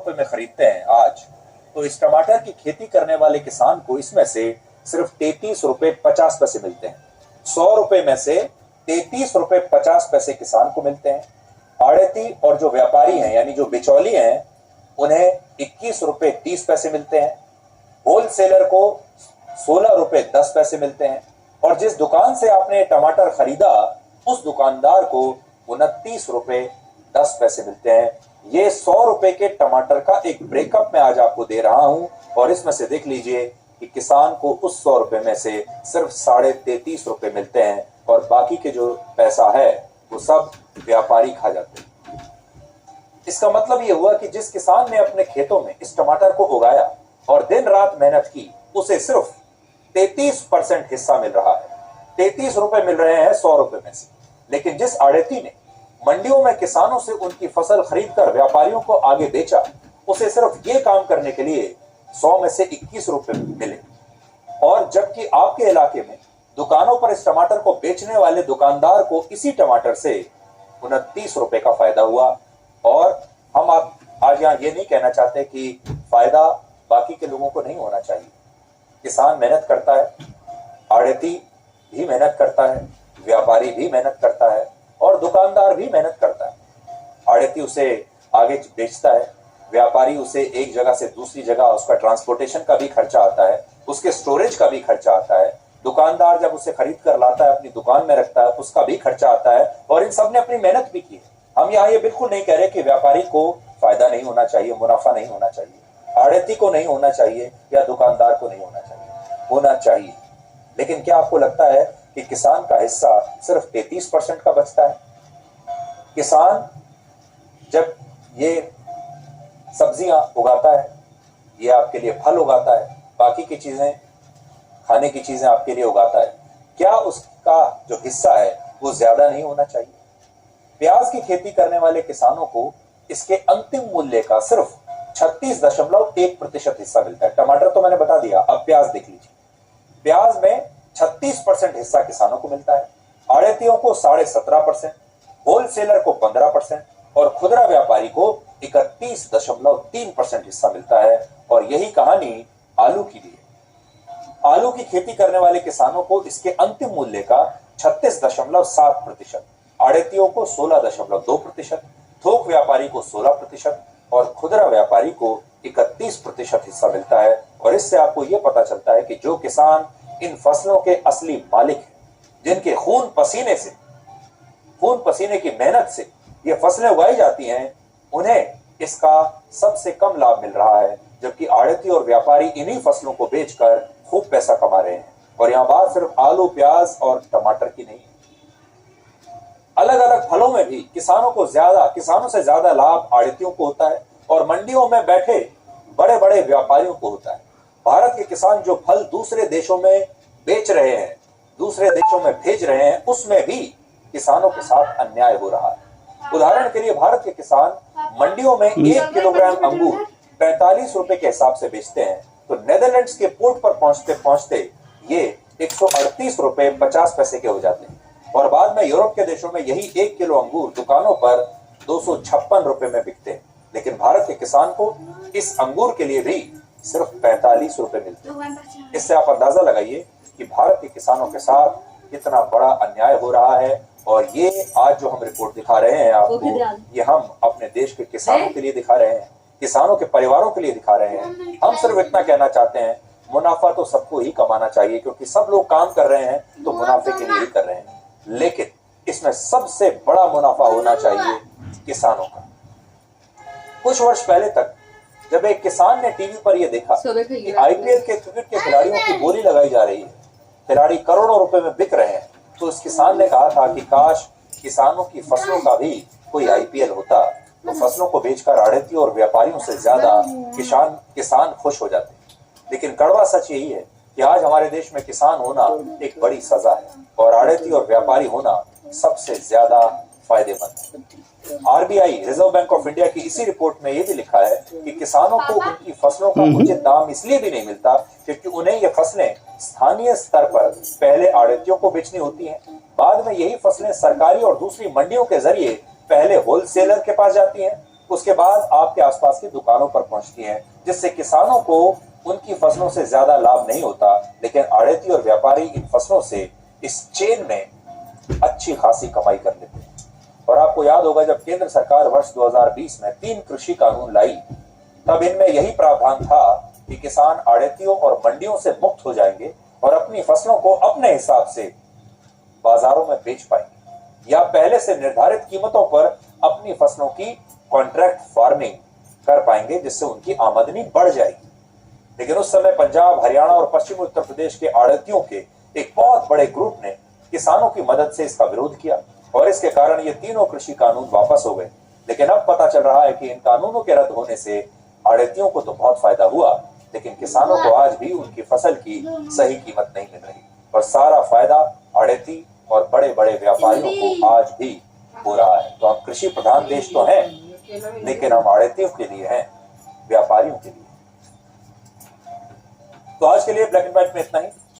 रुपए में खरीदते हैं आज, तो इस टमाटर की खेती करने वाले किसान को इसमें से सिर्फ 33 रुपए 50 पैसे मिलते हैं। 100 रुपए में से 33 रुपए 50 पैसे किसान को मिलते हैं। आड़ती और जो व्यापारी हैं यानी जो बिचौली हैं, उन्हें 21 रुपए 30 पैसे मिलते हैं। होलसेलर को 16 रुपए 10 पैसे मिलते हैं और जिस दुकान से आपने टमाटर खरीदा उस दुकानदार को 29 रुपए 10 पैसे मिलते हैं। ये 100 रुपए के टमाटर का एक ब्रेकअप मैं आज आपको दे रहा हूं और इसमें से देख लीजिए कि किसान को उस 100 रुपए में से सिर्फ 33.5 रुपए मिलते हैं और बाकी के जो पैसा है वो सब व्यापारी खा जाते हैं। इसका मतलब ये हुआ कि जिस किसान ने अपने खेतों में इस टमाटर को उगाया और दिन रात मेहनत की, उसे सिर्फ 33% हिस्सा मिल रहा है। 33 रुपए मिल रहे हैं 100 रुपए में से। लेकिन जिस आड़ती ने मंडियों में किसानों से उनकी फसल खरीदकर व्यापारियों को आगे बेचा, उसे सिर्फ ये काम करने के लिए 100 में से 21 रुपए मिले। और जबकि आपके इलाके में दुकानों पर इस टमाटर को बेचने वाले दुकानदार को इसी टमाटर से 29 रुपए का फायदा हुआ। और हम आज यहाँ ये नहीं कहना चाहते कि फायदा बाकी के लोगों को नहीं होना चाहिए। किसान मेहनत करता है, आड़ती भी मेहनत करता है, व्यापारी भी मेहनत करता है और दुकानदार भी मेहनत करता है। आड़ती उसे आगे बेचता है, व्यापारी उसे एक जगह से दूसरी जगह, उसका ट्रांसपोर्टेशन का भी खर्चा आता है, उसके स्टोरेज का भी खर्चा आता है। दुकानदार जब उसे खरीद कर लाता है, अपनी दुकान में रखता है, उसका भी खर्चा आता है और इन सब ने अपनी मेहनत भी की है। हम यहाँ ये बिल्कुल नहीं कह रहे कि व्यापारी को फायदा नहीं होना चाहिए, मुनाफा नहीं होना चाहिए, आड़ती को नहीं होना चाहिए या दुकानदार को नहीं होना चाहिए, होना चाहिए। लेकिन क्या आपको लगता है कि किसान का हिस्सा सिर्फ 33% का बचता है? किसान जब ये सब्जियां उगाता है, ये आपके लिए फल उगाता है, बाकी की चीजें, खाने की चीजें आपके लिए उगाता है, क्या उसका जो हिस्सा है वो ज्यादा नहीं होना चाहिए? प्याज की खेती करने वाले किसानों को इसके अंतिम मूल्य का सिर्फ 36.1% हिस्सा मिलता है। टमाटर तो मैंने बता दिया, अब प्याज देख लीजिए। प्याज में 36% हिस्सा किसानों को मिलता है, आड़तियों को 17.5%, होलसेलर को 15% और खुदरा व्यापारी को 31.3% हिस्सा मिलता है। और यही कहानी आलू की भी है। आलू की खेती करने वाले किसानों को इसके अंतिम मूल्य का 36.7%, आड़तियों को 16.2%, थोक व्यापारी को 16% और खुदरा व्यापारी को 31% हिस्सा मिलता है। और इससे आपको यह पता चलता है कि जो किसान इन फसलों के असली मालिक हैं, जिनके खून पसीने की मेहनत से ये फसलें उगाई जाती हैं, उन्हें इसका सबसे कम लाभ मिल रहा है, जबकि आड़ती और व्यापारी इन्हीं फसलों को बेचकर खूब पैसा कमा रहे हैं। और यहाँ बात सिर्फ आलू, प्याज और टमाटर की नहीं है, अलग अलग फलों में भी किसानों से ज्यादा लाभ आड़तियों को होता है और मंडियों में बैठे बड़े बड़े व्यापारियों को होता है। भारत के किसान जो फल दूसरे देशों में बेच रहे हैं, दूसरे देशों में भेज रहे हैं, उसमें भी किसानों के साथ अन्याय हो रहा है। उदाहरण के लिए भारत के किसान मंडियों में 1 किलोग्राम अंगूर 45 रुपए के हिसाब से बेचते हैं, तो नेदरलैंड्स के पोर्ट पर पहुंचते पहुंचते ये 138 रुपए 50 पैसे के हो जाते हैं। और बाद में यूरोप के देशों में यही 1 किलो अंगूर दुकानों पर 256 रुपए में बिकते हैं। लेकिन भारत के किसान को इस अंगूर के लिए भी सिर्फ 45 रुपए मिलते हैं। इससे आप अंदाजा लगाइए कि भारत के किसानों के साथ कितना बड़ा अन्याय हो रहा है। और ये आज जो हम रिपोर्ट दिखा रहे हैं आपको, ये हम अपने देश के किसानों के लिए दिखा रहे हैं, किसानों के परिवारों के लिए दिखा रहे हैं। हम सिर्फ इतना कहना चाहते हैं, मुनाफा तो सबको ही कमाना चाहिए, क्योंकि सब लोग काम कर रहे हैं तो मुनाफे के लिए ही कर रहे हैं। लेकिन इसमें सबसे बड़ा मुनाफा होना चाहिए किसानों का। कुछ वर्ष पहले तक जब एक किसान ने टीवी पर यह देखा कि आईपीएल के क्रिकेट के खिलाड़ियों की बोली लगाई जा रही है, खिलाड़ी करोड़ों रुपए में बिक रहे हैं, तो उस किसान ने कहा था कि काश किसानों की फसलों का भी कोई आईपीएल होता, तो फसलों को बेचकर आड़ती और व्यापारियों से ज्यादा किसान खुश हो जाते। लेकिन कड़वा सच यही है कि आज हमारे देश में किसान होना एक बड़ी सजा है और आड़ती और व्यापारी होना सबसे ज्यादा फायदेमंद है। RBI, reserve bank of India की इसी रिपोर्ट में यह भी लिखा है कि किसानों को उनकी फसलों का उचित दाम इसलिए भी नहीं मिलता क्योंकि उन्हें ये फसलें स्थानीय स्तर पर पहले आड़तियों को बेचनी होती हैं, बाद में यही फसलें सरकारी और दूसरी मंडियों के जरिए पहले होलसेलर के पास जाती हैं उसके बाद आपके आसपास की दुकानों पर पहुंचती हैं, जिससे किसानों को उनकी फसलों से ज्यादा लाभ नहीं होता, लेकिन आड़ती और व्यापारी इन फसलों से इस चेन में अच्छी खासी कमाई कर लेते हैं। और आपको याद होगा जब केंद्र सरकार वर्ष 2020 में 3 कृषि कानून लाई, तब इनमें यही प्रावधान था कि किसान आड़तियों और मंडियों से मुक्त हो जाएंगे और अपनी फसलों को अपने हिसाब से बाजारों में बेच पाएंगे या पहले से निर्धारित कीमतों पर अपनी फसलों की कॉन्ट्रैक्ट फार्मिंग कर पाएंगे, जिससे उनकी आमदनी बढ़ जाएगी। लेकिन उस समय पंजाब, हरियाणा और पश्चिमी उत्तर प्रदेश के आड़तियों के एक बहुत बड़े ग्रुप ने किसानों की मदद से इसका विरोध किया और इसके कारण ये तीनों कृषि कानून वापस हो गए। लेकिन अब पता चल रहा है कि इन कानूनों के रद्द होने से आड़तियों को तो बहुत फायदा हुआ, लेकिन किसानों को आज भी उनकी फसल की सही कीमत नहीं मिल रही और सारा फायदा आड़ती और बड़े बड़े व्यापारियों को आज भी हो रहा है। तो हम कृषि प्रधान देश तो हैं, लेकिन हम आड़तियों के लिए हैं, व्यापारियों के लिए। तो आज के लिए ब्लैक एंड व्हाइट में इतना ही।